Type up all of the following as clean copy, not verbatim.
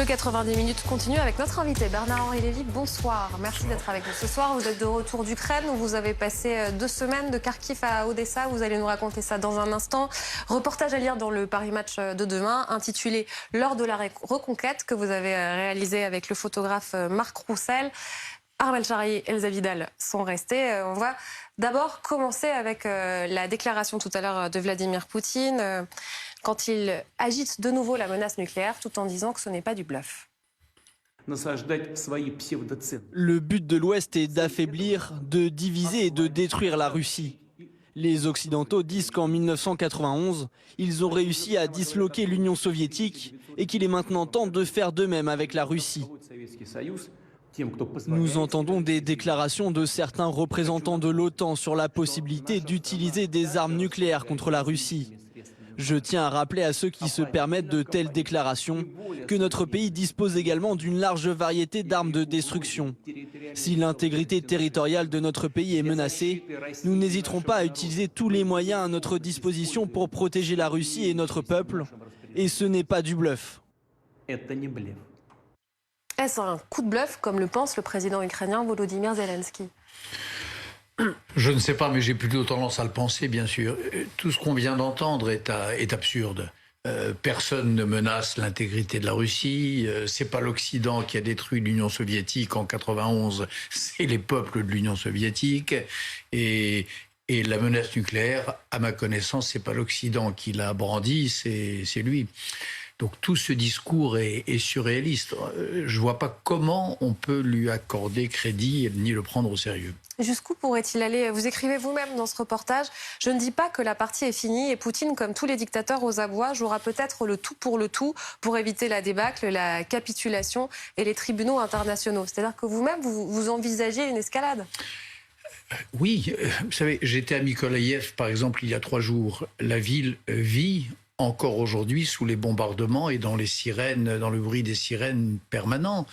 Le 90 minutes continue avec notre invité Bernard-Henri Lévy. Bonsoir, merci d'être avec nous ce soir. Vous êtes de retour d'Ukraine où vous avez passé 2 semaines de Kharkiv à Odessa. Vous allez nous raconter ça dans un instant. Reportage à lire dans le Paris Match de demain intitulé « L'heure de la reconquête » que vous avez réalisé avec le photographe Marc Roussel. Armel Charrier et Elsa Vidal sont restés. On va d'abord commencer avec la déclaration tout à l'heure de Vladimir Poutine quand il agite de nouveau la menace nucléaire tout en disant que ce n'est pas du bluff. Le but de l'Ouest est d'affaiblir, de diviser et de détruire la Russie. Les Occidentaux disent qu'en 1991, ils ont réussi à disloquer l'Union soviétique et qu'il est maintenant temps de faire de même avec la Russie. Nous entendons des déclarations de certains représentants de l'OTAN sur la possibilité d'utiliser des armes nucléaires contre la Russie. Je tiens à rappeler à ceux qui se permettent de telles déclarations que notre pays dispose également d'une large variété d'armes de destruction. Si l'intégrité territoriale de notre pays est menacée, nous n'hésiterons pas à utiliser tous les moyens à notre disposition pour protéger la Russie et notre peuple. Et ce n'est pas du bluff. Est-ce un coup de bluff, comme le pense le président ukrainien Volodymyr Zelensky ? Je ne sais pas, mais j'ai plutôt tendance à le penser, bien sûr. Tout ce qu'on vient d'entendre est absurde. Personne ne menace l'intégrité de la Russie. C'est pas l'Occident qui a détruit l'Union soviétique en 91, c'est les peuples de l'Union soviétique. Et la menace nucléaire, à ma connaissance, c'est pas l'Occident qui l'a brandie, c'est lui. Donc tout ce discours est surréaliste. Je ne vois pas comment on peut lui accorder crédit ni le prendre au sérieux. Jusqu'où pourrait-il aller ? Vous écrivez vous-même dans ce reportage « Je ne dis pas que la partie est finie et Poutine, comme tous les dictateurs aux abois, jouera peut-être le tout pour éviter la débâcle, la capitulation et les tribunaux internationaux. » C'est-à-dire que vous-même, vous envisagez une escalade ? Oui, vous savez, j'étais à Mykolaïev, par exemple, il y a 3 jours. La ville vit encore aujourd'hui sous les bombardements et dans les sirènes, dans le bruit des sirènes permanents.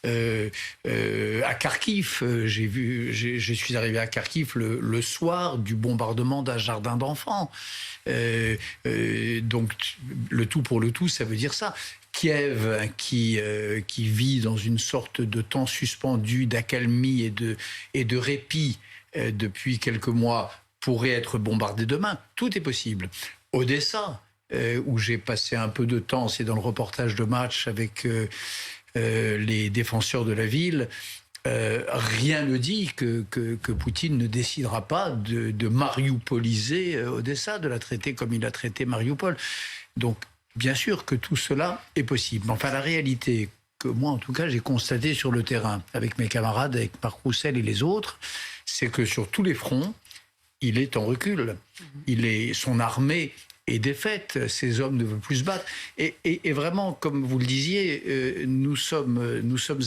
À Kharkiv, je suis arrivé à Kharkiv le soir du bombardement d'un jardin d'enfants. Donc le tout pour le tout, ça veut dire ça. Kiev, qui vit dans une sorte de temps suspendu, d'accalmie et de répit depuis quelques mois, pourrait être bombardé demain. Tout est possible. Odessa, où j'ai passé un peu de temps, c'est dans le reportage de Match avec les défenseurs de la ville, rien ne dit que Poutine ne décidera pas de mariupoliser Odessa, de la traiter comme il a traité Mariupol. Donc, bien sûr que tout cela est possible. Enfin, la réalité que moi, en tout cas, j'ai constatée sur le terrain, avec mes camarades, avec Marc Roussel et les autres, c'est que sur tous les fronts, il est en recul. Son armée est défaite, ces hommes ne veulent plus se battre. Et vraiment, comme vous le disiez, nous sommes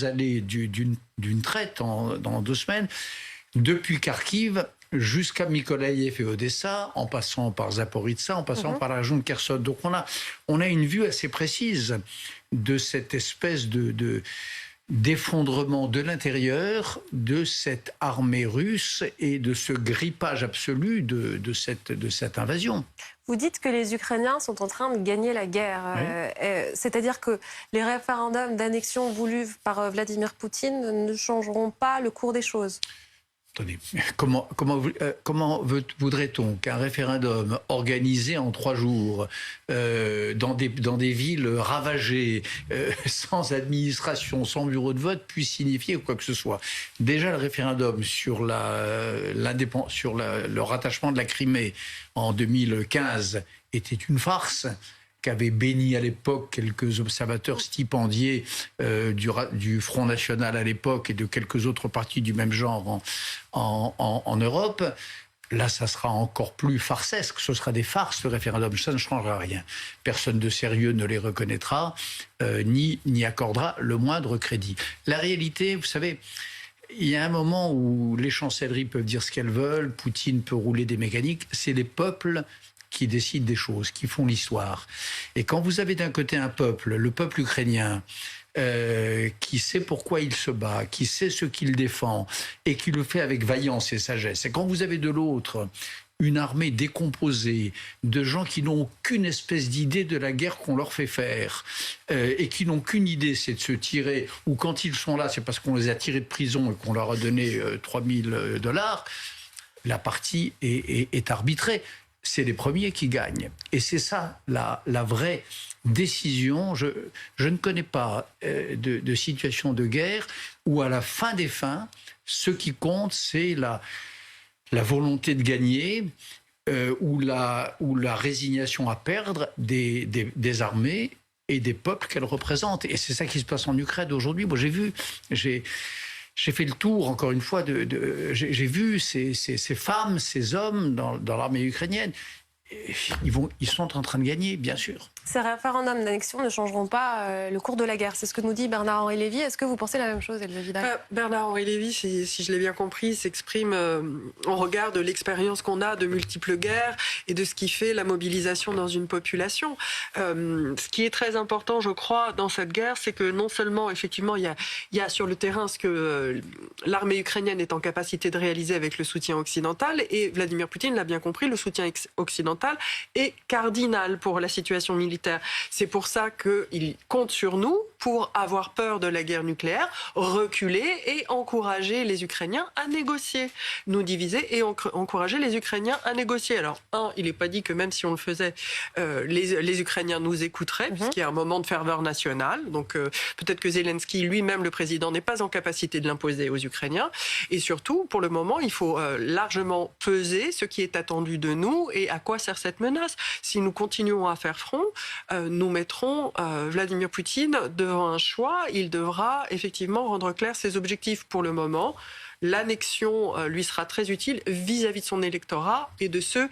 allés d'une traite dans 2 semaines, depuis Kharkiv jusqu'à Mykolaïev et Odessa, en passant par Zaporizhzhia, en passant par la région de Kherson. Donc on a une vue assez précise de cette espèce d'effondrement de l'intérieur de cette armée russe et de ce grippage absolu de cette invasion. Vous dites que les Ukrainiens sont en train de gagner la guerre. Oui. C'est-à-dire que les référendums d'annexion voulus par Vladimir Poutine ne changeront pas le cours des choses. Attendez, comment voudrait-on qu'un référendum organisé en 3 jours, dans des villes ravagées, sans administration, sans bureau de vote, puisse signifier quoi que ce soit? Déjà, le référendum sur le rattachement de la Crimée en 2015 était une farce, qu'avaient béni à l'époque quelques observateurs stipendiés du Front National à l'époque et de quelques autres partis du même genre en Europe. Là, ça sera encore plus farcesque. Ce sera des farces, le référendum. Ça ne changera rien. Personne de sérieux ne les reconnaîtra, ni accordera le moindre crédit. La réalité, vous savez, il y a un moment où les chancelleries peuvent dire ce qu'elles veulent, Poutine peut rouler des mécaniques, c'est les peuples qui décident des choses, qui font l'histoire. Et quand vous avez d'un côté un peuple, le peuple ukrainien, qui sait pourquoi il se bat, qui sait ce qu'il défend, et qui le fait avec vaillance et sagesse, et quand vous avez de l'autre une armée décomposée, de gens qui n'ont aucune espèce d'idée de la guerre qu'on leur fait faire, et qui n'ont qu'une idée, c'est de se tirer, ou quand ils sont là, c'est parce qu'on les a tirés de prison et qu'on leur a donné $3000, la partie est arbitrée. C'est les premiers qui gagnent. Et c'est ça, la vraie décision. Je ne connais pas de situation de guerre où, à la fin des fins, ce qui compte, c'est la volonté de gagner ou la résignation à perdre des armées et des peuples qu'elles représentent. Et c'est ça qui se passe en Ukraine aujourd'hui. Moi, j'ai fait le tour, encore une fois, j'ai vu ces femmes, ces hommes dans l'armée ukrainienne. Ils sont en train de gagner, bien sûr. Ces référendums d'annexion ne changeront pas le cours de la guerre. C'est ce que nous dit Bernard-Henri Lévy. Est-ce que vous pensez la même chose, Élevée Vidal ? Bernard-Henri Lévy, si je l'ai bien compris, s'exprime en regard de l'expérience qu'on a de multiples guerres et de ce qui fait la mobilisation dans une population. Ce qui est très important, je crois, dans cette guerre, c'est que non seulement, effectivement, il y a sur le terrain ce que l'armée ukrainienne est en capacité de réaliser avec le soutien occidental, et Vladimir Poutine l'a bien compris, le soutien occidental est cardinal pour la situation militaire. C'est pour ça qu'il compte sur nous pour avoir peur de la guerre nucléaire, reculer et encourager les Ukrainiens à négocier. Nous diviser et encourager les Ukrainiens à négocier. Alors, il n'est pas dit que même si on le faisait, les Ukrainiens nous écouteraient, puisqu'il y a un moment de ferveur nationale. Donc, peut-être que Zelensky, lui-même, le président, n'est pas en capacité de l'imposer aux Ukrainiens. Et surtout, pour le moment, il faut largement peser ce qui est attendu de nous et à quoi sert cette menace. Si nous continuons à faire front, nous mettrons Vladimir Poutine devant un choix. Il devra effectivement rendre clair ses objectifs. Pour le moment, l'annexion lui sera très utile vis-à-vis de son électorat et de ceux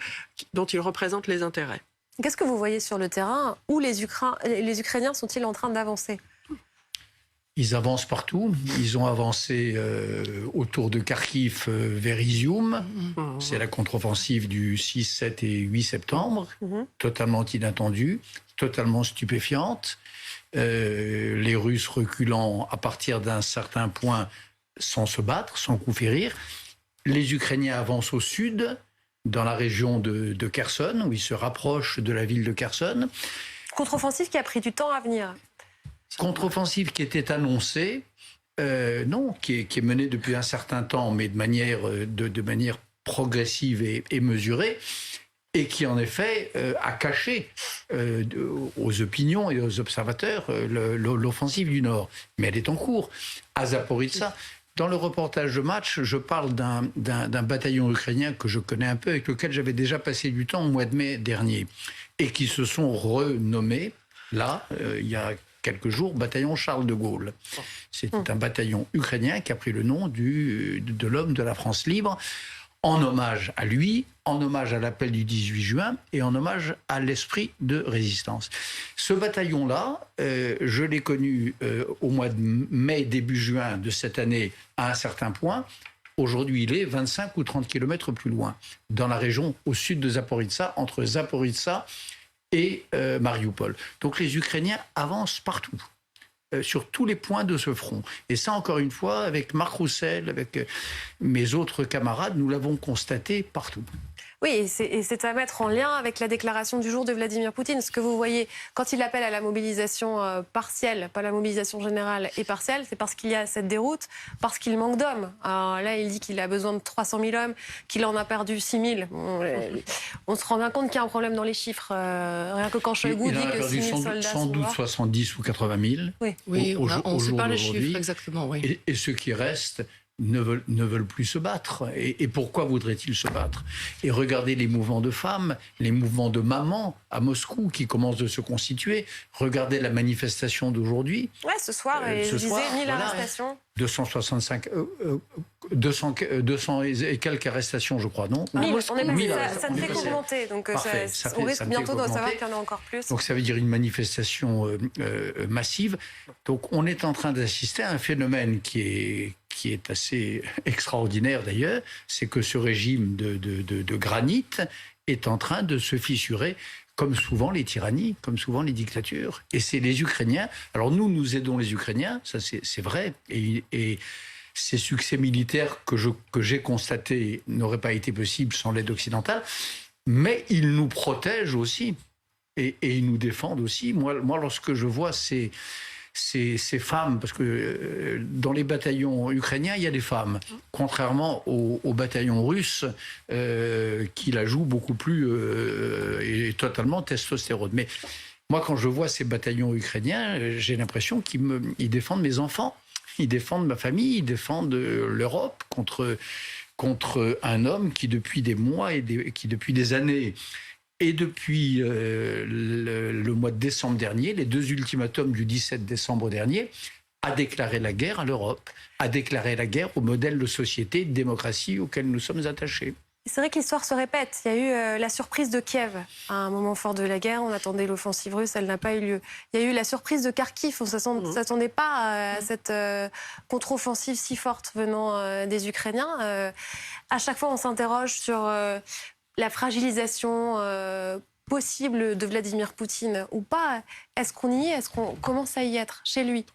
dont il représente les intérêts. Qu'est-ce que vous voyez sur le terrain? Où les Ukrainiens sont-ils en train d'avancer? Ils avancent partout. Ils ont avancé autour de Kharkiv vers Izium. C'est la contre-offensive du 6, 7 et 8 septembre. Totalement inattendue, totalement stupéfiante. Les Russes reculant à partir d'un certain point sans se battre, sans coup férir. Les Ukrainiens avancent au sud, dans la région de Kherson, où ils se rapprochent de la ville de Kherson. Contre-offensive qui a pris du temps à venir. Contre-offensive qui était annoncée, non, qui est menée depuis un certain temps, mais de manière progressive et mesurée, et qui en effet a caché aux opinions et aux observateurs l'offensive du Nord. Mais elle est en cours. À Zaporizhzhia, dans le reportage de match, je parle d'un bataillon ukrainien que je connais un peu, avec lequel j'avais déjà passé du temps au mois de mai dernier, et qui se sont renommés, là, il y a quelques jours, bataillon Charles de Gaulle. C'est un bataillon ukrainien qui a pris le nom de l'homme de la France libre, en hommage à lui, en hommage à l'appel du 18 juin et en hommage à l'esprit de résistance. Ce bataillon-là, je l'ai connu au mois de mai, début juin de cette année à un certain point. Aujourd'hui, il est 25 ou 30 kilomètres plus loin, dans la région au sud de Zaporizhzhia, entre Zaporizhzhia et Mariupol. Donc les Ukrainiens avancent partout, sur tous les points de ce front. Et ça, encore une fois, avec Marc Roussel, avec mes autres camarades, nous l'avons constaté partout. Oui, et c'est à mettre en lien avec la déclaration du jour de Vladimir Poutine. Ce que vous voyez, quand il appelle à la mobilisation partielle, pas la mobilisation générale et partielle, c'est parce qu'il y a cette déroute, parce qu'il manque d'hommes. Alors là, il dit qu'il a besoin de 300 000 hommes, qu'il en a perdu 6 000. On se rend bien compte qu'il y a un problème dans les chiffres. Rien que quand Shoigu dit que 6 000 soldats sans doute 70 ou 80 000. Oui, on ne sait pas les chiffres exactement. Oui. Et ceux qui restent ne veulent plus se battre. Et pourquoi voudraient-ils se battre? Et regardez les mouvements de femmes, les mouvements de mamans à Moscou qui commencent de se constituer. Regardez la manifestation d'aujourd'hui. Ouais, ce soir, je disais 1000 arrestations. 200 et quelques arrestations, je crois, non? Ça ne fait qu'augmenter. Donc on risque bientôt de savoir qu'il y en a encore plus. Donc ça veut dire une manifestation massive. Donc on est en train d'assister à un phénomène qui est assez extraordinaire d'ailleurs, c'est que ce régime de granit est en train de se fissurer, comme souvent les tyrannies, comme souvent les dictatures. Et c'est les Ukrainiens. Alors nous aidons les Ukrainiens, ça c'est vrai, et ces succès militaires que j'ai constatés n'auraient pas été possibles sans l'aide occidentale, mais ils nous protègent aussi et ils nous défendent aussi. Moi, lorsque je vois ces femmes, parce que dans les bataillons ukrainiens, il y a des femmes, contrairement aux bataillons russes qui la jouent beaucoup plus et totalement testostérone. Mais moi, quand je vois ces bataillons ukrainiens, j'ai l'impression qu'ils défendent mes enfants, ils défendent ma famille, ils défendent l'Europe contre un homme qui, depuis des mois qui depuis des années, et depuis le mois de décembre dernier, les 2 ultimatums du 17 décembre dernier, a déclaré la guerre à l'Europe, a déclaré la guerre au modèle de société, de démocratie auquel nous sommes attachés. C'est vrai que l'histoire se répète. Il y a eu la surprise de Kiev à un moment fort de la guerre. On attendait l'offensive russe, elle n'a pas eu lieu. Il y a eu la surprise de Kharkiv. On ne s'attendait pas à cette contre-offensive si forte venant des Ukrainiens. À chaque fois, on s'interroge sur la fragilisation possible de Vladimir Poutine ou pas. Est-ce qu'on y est? Est-ce qu'on commence à y être chez lui?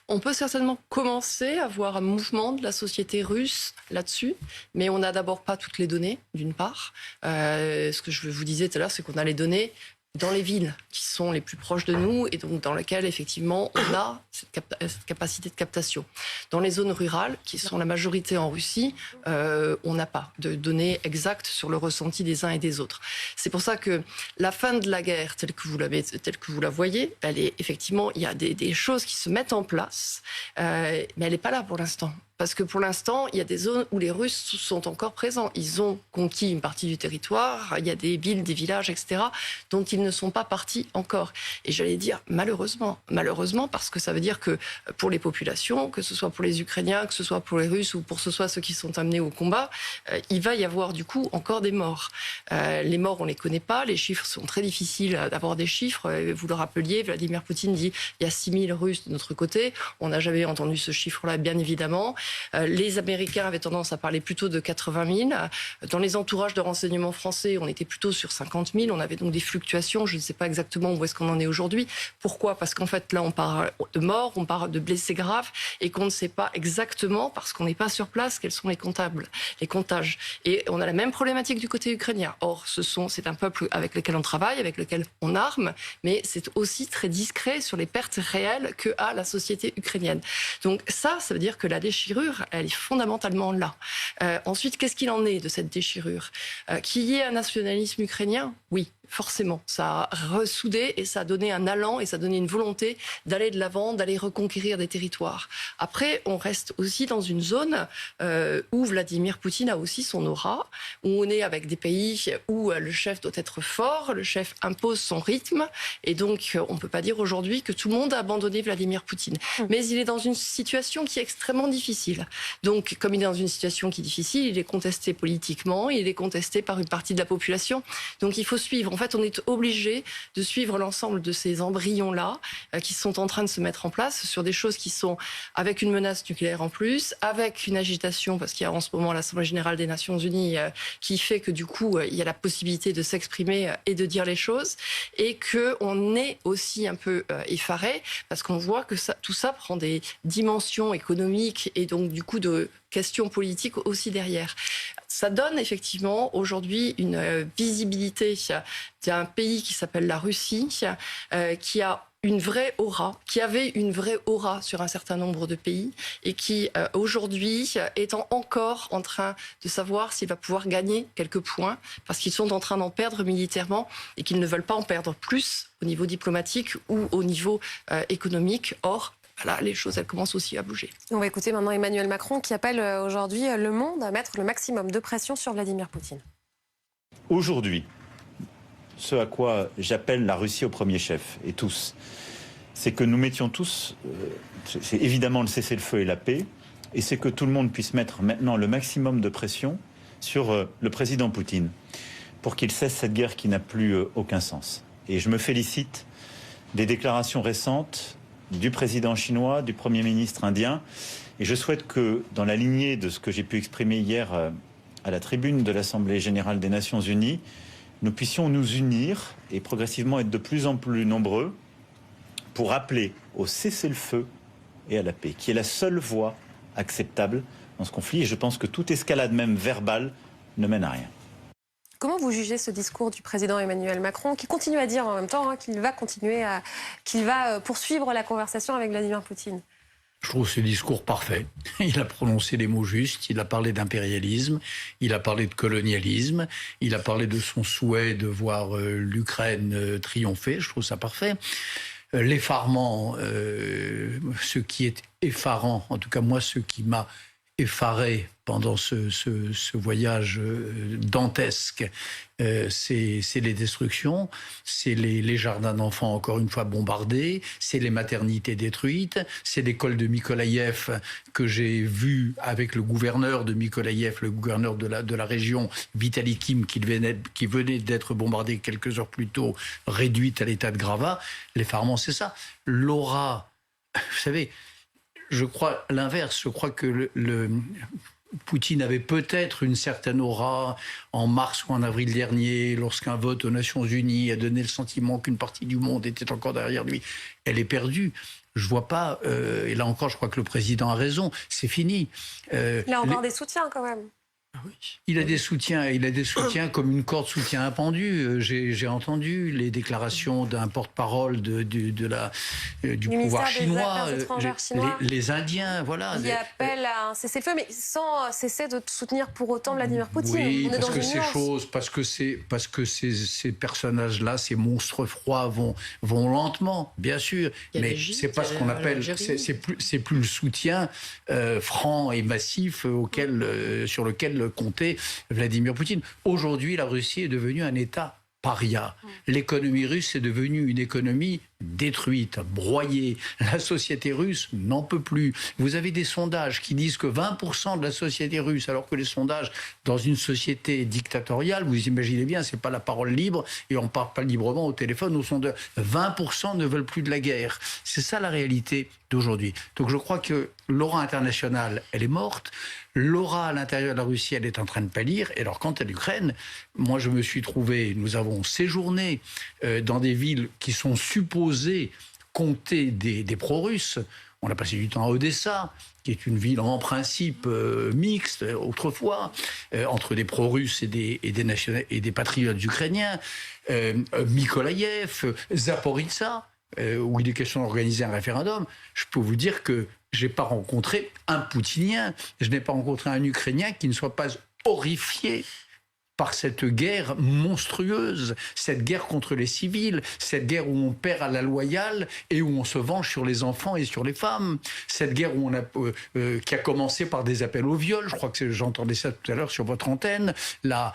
On peut certainement commencer à voir un mouvement de la société russe là-dessus, mais on n'a d'abord pas toutes les données, d'une part. Ce que je vous disais tout à l'heure, c'est qu'on a les données dans les villes qui sont les plus proches de nous et donc dans lesquelles, effectivement, on a cette capacité de captation. Dans les zones rurales, qui sont la majorité en Russie, on n'a pas de données exactes sur le ressenti des uns et des autres. C'est pour ça que la fin de la guerre, telle que vous la voyez, elle est effectivement, il y a des choses qui se mettent en place, mais elle n'est pas là pour l'instant. Parce que pour l'instant, il y a des zones où les Russes sont encore présents. Ils ont conquis une partie du territoire. Il y a des villes, des villages, etc., dont ils ne sont pas partis encore. Et j'allais dire malheureusement. Malheureusement, parce que ça veut dire que pour les populations, que ce soit pour les Ukrainiens, que ce soit pour les Russes ou pour ceux qui sont amenés au combat, il va y avoir du coup encore des morts. Les morts, on ne les connaît pas. Les chiffres sont très difficiles d'avoir des chiffres. Vous le rappeliez, Vladimir Poutine dit il y a 6000 Russes de notre côté. On n'a jamais entendu ce chiffre-là, bien évidemment. Les Américains avaient tendance à parler plutôt de 80 000. Dans les entourages de renseignement français, on était plutôt sur 50 000. On avait donc des fluctuations. Je ne sais pas exactement où est-ce qu'on en est aujourd'hui. Pourquoi? Parce qu'en fait, là, on parle de morts, on parle de blessés graves et qu'on ne sait pas exactement, parce qu'on n'est pas sur place, quels sont les comptages. Et on a la même problématique du côté ukrainien. Or, c'est un peuple avec lequel on travaille, avec lequel on arme, mais c'est aussi très discret sur les pertes réelles qu'a la société ukrainienne. Donc ça veut dire que la déchirure, elle est fondamentalement là. Ensuite, qu'est-ce qu'il en est de cette déchirure? Qu'il y ait un nationalisme ukrainien? Oui. Forcément, ça a ressoudé et ça a donné un allant et ça a donné une volonté d'aller de l'avant, d'aller reconquérir des territoires. Après, on reste aussi dans une zone où Vladimir Poutine a aussi son aura, où on est avec des pays où le chef doit être fort, le chef impose son rythme et donc on ne peut pas dire aujourd'hui que tout le monde a abandonné Vladimir Poutine. Mais il est dans une situation qui est extrêmement difficile. Donc, comme il est dans une situation qui est difficile, il est contesté politiquement, il est contesté par une partie de la population. Donc, il faut suivre. En fait, on est obligé de suivre l'ensemble de ces embryons-là qui sont en train de se mettre en place sur des choses qui sont avec une menace nucléaire en plus, avec une agitation, parce qu'il y a en ce moment l'Assemblée générale des Nations Unies qui fait que du coup, il y a la possibilité de s'exprimer et de dire les choses, et qu'on est aussi un peu effaré, parce qu'on voit que tout ça prend des dimensions économiques et donc du coup de questions politiques aussi derrière. Ça donne effectivement aujourd'hui une visibilité d'un pays qui s'appelle la Russie, qui a une vraie aura, qui avait une vraie aura sur un certain nombre de pays et qui aujourd'hui est encore en train de savoir s'il va pouvoir gagner quelques points parce qu'ils sont en train d'en perdre militairement et qu'ils ne veulent pas en perdre plus au niveau diplomatique ou au niveau économique. Or, là, les choses, elles commencent aussi à bouger. On va écouter maintenant Emmanuel Macron qui appelle aujourd'hui le monde à mettre le maximum de pression sur Vladimir Poutine. Aujourd'hui, ce à quoi j'appelle la Russie au premier chef, et tous, c'est que nous mettions tous, c'est évidemment le cessez-le-feu et la paix, et c'est que tout le monde puisse mettre maintenant le maximum de pression sur le président Poutine pour qu'il cesse cette guerre qui n'a plus aucun sens. Et je me félicite des déclarations récentes du président chinois, du Premier ministre indien. Et je souhaite que, dans la lignée de ce que j'ai pu exprimer hier à la tribune de l'Assemblée générale des Nations unies, nous puissions nous unir et progressivement être de plus en plus nombreux pour appeler au cessez-le-feu et à la paix, qui est la seule voie acceptable dans ce conflit. Et je pense que toute escalade, même verbale, ne mène à rien. Comment vous jugez ce discours du président Emmanuel Macron, qui continue à dire en même temps qu'il va poursuivre la conversation avec Vladimir Poutine? Je trouve ce discours parfait. Il a prononcé les mots justes, il a parlé d'impérialisme, il a parlé de colonialisme, il a parlé de son souhait de voir l'Ukraine triompher. Je trouve ça parfait. L'effarement, ce qui est effarant, en tout cas moi, ce qui m'a effaré pendant ce voyage dantesque, c'est les destructions, c'est les jardins d'enfants encore une fois bombardés, c'est les maternités détruites, c'est l'école de Mykolaïev que j'ai vue avec le gouverneur de Mykolaïev, le gouverneur de la région, Vitaly Kim, qui venait d'être bombardé quelques heures plus tôt, réduite à l'état de gravat. L'effarement, c'est ça. L'aura, vous savez, je crois l'inverse. Je crois que Poutine avait peut-être une certaine aura en mars ou en avril dernier, lorsqu'un vote aux Nations Unies a donné le sentiment qu'une partie du monde était encore derrière lui. Elle est perdue. Je vois pas, et là encore, je crois que le président a raison, c'est fini. Il a encore des soutiens quand même. Oui. Il a des soutiens comme une corde soutient un pendu. J'ai entendu les déclarations d'un porte-parole du pouvoir chinois, les Indiens, voilà. Il appelle à un cessez-le-feu, mais sans cesser de soutenir pour autant Vladimir Poutine. Oui, on est parce que ces personnages-là, ces monstres froids vont lentement, bien sûr, mais c'est pas ce qu'on appelle, c'est plus le soutien franc et massif sur lequel comptait Vladimir Poutine. Aujourd'hui, la Russie est devenue un État paria. L'économie russe est devenue une économie détruite, broyée. La société russe n'en peut plus. Vous avez des sondages qui disent que 20% de la société russe, alors que les sondages dans une société dictatoriale, vous imaginez bien, c'est pas la parole libre et on parle pas librement au téléphone aux sondeurs. 20% ne veulent plus de la guerre. C'est ça la réalité d'aujourd'hui. Donc je crois que l'aura internationale, elle est morte. L'aura à l'intérieur de la Russie, elle est en train de pâlir. Et alors, quant à l'Ukraine, moi, je me suis trouvé, nous avons séjourné dans des villes qui sont supposées compter des pro-russes. On a passé du temps à Odessa, qui est une ville en principe mixte, autrefois, entre des pro-russes et des patriotes ukrainiens. Mykolaïev, Zaporizhzhia, où il est question d'organiser un référendum. Je peux vous dire que je n'ai pas rencontré un Poutinien, je n'ai pas rencontré un Ukrainien qui ne soit pas horrifié par cette guerre monstrueuse, cette guerre contre les civils, cette guerre où on perd à la loyale et où on se venge sur les enfants et sur les femmes, cette guerre où qui a commencé par des appels au viol. Je crois que j'entendais ça tout à l'heure sur votre antenne, la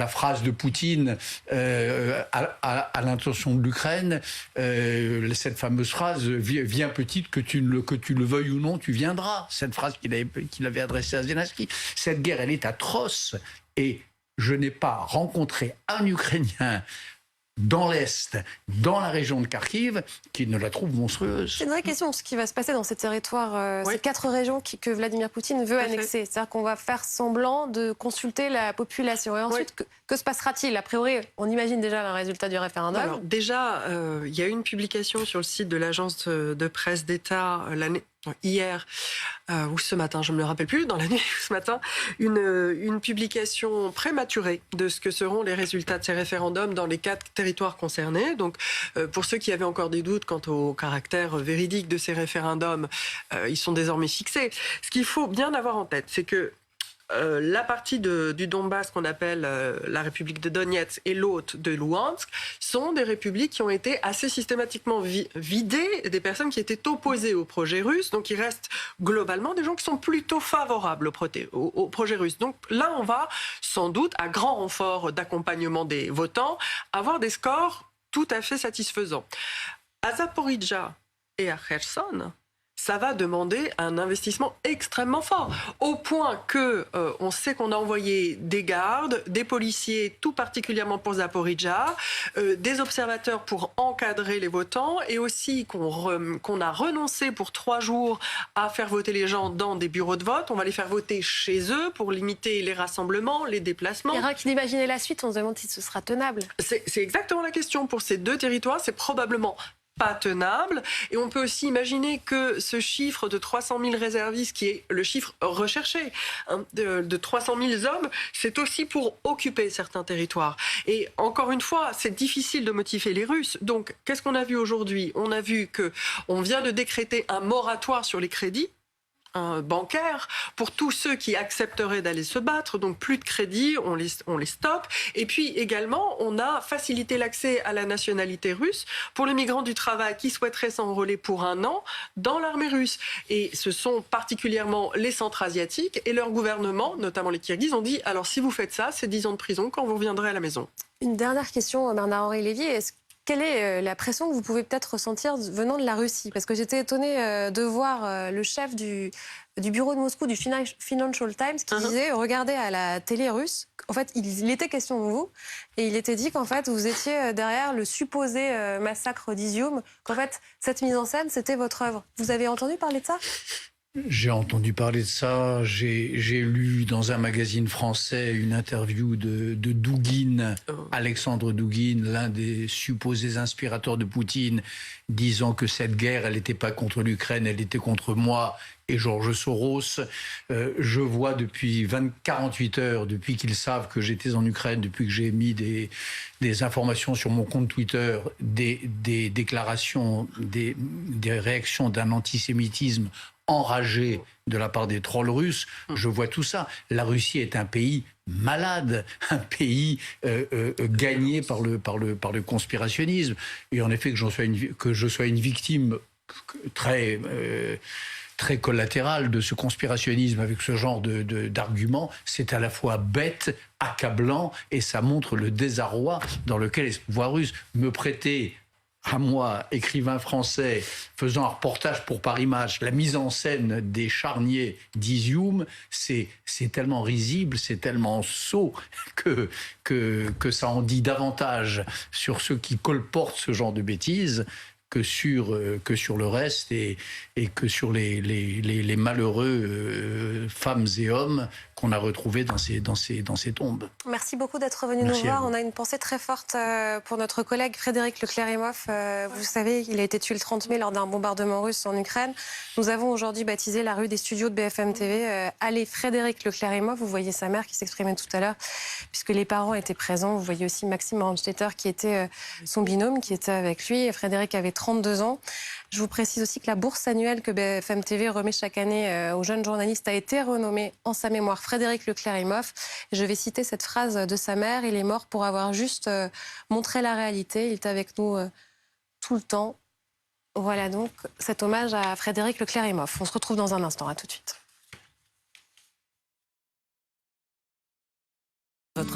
phrase de Poutine à l'intention de l'Ukraine, cette fameuse phrase « Viens petite, que tu le veuilles ou non, tu viendras », cette phrase qu'il avait adressée à Zelensky. Cette guerre, elle est atroce et je n'ai pas rencontré un Ukrainien dans l'Est, dans la région de Kharkiv, qui ne la trouve monstrueuse. C'est une vraie question, ce qui va se passer dans ces territoires, ces 4 régions que Vladimir Poutine veut annexer. C'est-à-dire qu'on va faire semblant de consulter la population. Et ensuite, que se passera-t-il? A priori, on imagine déjà le résultat du référendum. Alors, déjà, il y a eu une publication sur le site de l'agence de presse d'État hier ou ce matin, je ne me le rappelle plus, dans la nuit ou ce matin, une publication prématurée de ce que seront les résultats de ces référendums dans les 4 territoires concernés. Donc, pour ceux qui avaient encore des doutes quant au caractère véridique de ces référendums, ils sont désormais fixés. Ce qu'il faut bien avoir en tête, c'est que la partie du Donbass qu'on appelle la République de Donetsk et l'autre de Louhansk sont des républiques qui ont été assez systématiquement vidées des personnes qui étaient opposées au projet russe. Donc il reste globalement des gens qui sont plutôt favorables au projet russe. Donc là, on va sans doute, à grand renfort d'accompagnement des votants, avoir des scores tout à fait satisfaisants. À Zaporizhzhia et à Kherson, ça va demander un investissement extrêmement fort, au point que on sait qu'on a envoyé des gardes, des policiers, tout particulièrement pour Zaporizhzhia, des observateurs pour encadrer les votants, et aussi qu'on a renoncé pour 3 jours à faire voter les gens dans des bureaux de vote. On va les faire voter chez eux pour limiter les rassemblements, les déplacements. Et rien qu'd'imaginer la suite, on se demande si ce sera tenable. C'est exactement la question. Pour ces 2 territoires, c'est probablement pas tenable. Et on peut aussi imaginer que ce chiffre de 300 000 réservistes, qui est le chiffre recherché, hein, de 300 000 hommes, c'est aussi pour occuper certains territoires. Et encore une fois, c'est difficile de motiver les Russes. Donc, qu'est-ce qu'on a vu aujourd'hui? On a vu qu'on vient de décréter un moratoire sur les crédits bancaire pour tous ceux qui accepteraient d'aller se battre, donc plus de crédit, on les stoppe. Et puis également, on a facilité l'accès à la nationalité russe pour les migrants du travail qui souhaiteraient s'enrôler pour 1 an dans l'armée russe. Et ce sont particulièrement les Centra-Asiatiques et leur gouvernement, notamment les Kirghizes, ont dit alors si vous faites ça, c'est 10 ans de prison quand vous reviendrez à la maison. Une dernière question, Bernard-Henri Lévy. Quelle est la pression que vous pouvez peut-être ressentir venant de la Russie? Parce que j'étais étonnée de voir le chef du bureau de Moscou du Financial Times qui disait, regardez à la télé russe, en fait, il était question de vous, et il était dit qu'en fait, vous étiez derrière le supposé massacre d'Izium, qu'en fait, cette mise en scène, c'était votre œuvre. Vous avez entendu parler de ça? J'ai entendu parler de ça. J'ai lu dans un magazine français une interview de Douguine, Alexandre Douguine, l'un des supposés inspirateurs de Poutine, disant que cette guerre, elle n'était pas contre l'Ukraine, elle était contre moi et Georges Soros. Je vois depuis 48 heures, depuis qu'ils savent que j'étais en Ukraine, depuis que j'ai mis des informations sur mon compte Twitter, des déclarations, des réactions d'un antisémitisme enragé de la part des trolls russes. Je vois tout ça. La Russie est un pays malade, un pays gagné par le conspirationnisme. Et en effet, que je sois une victime très collatérale de ce conspirationnisme avec ce genre d'arguments, c'est à la fois bête, accablant, et ça montre le désarroi dans lequel est le pouvoir russe. Me prêter à moi, écrivain français, faisant un reportage pour Paris Match, la mise en scène des charniers d'Izium, c'est tellement risible, c'est tellement sot que ça en dit davantage sur ceux qui colportent ce genre de bêtises que sur le reste et que sur les malheureux femmes et hommes qu'on a retrouvés dans ces tombes. Merci beaucoup d'être venu nous voir. On a une pensée très forte pour notre collègue Frédéric Leclerimoff. Vous savez, il a été tué le 30 mai lors d'un bombardement russe en Ukraine. Nous avons aujourd'hui baptisé la rue des studios de BFM TV Allée Frédéric Leclerimoff. Vous voyez sa mère qui s'exprimait tout à l'heure, puisque les parents étaient présents. Vous voyez aussi Maxime Brandstetter qui était son binôme, qui était avec lui. Et Frédéric avait 32 ans. Je vous précise aussi que la bourse annuelle que BFM TV remet chaque année aux jeunes journalistes a été renommée en sa mémoire Frédéric Leclerimoff. Je vais citer cette phrase de sa mère. Il est mort pour avoir juste montré la réalité. Il était avec nous tout le temps. Voilà donc cet hommage à Frédéric Leclerimoff. On se retrouve dans un instant. À tout de suite.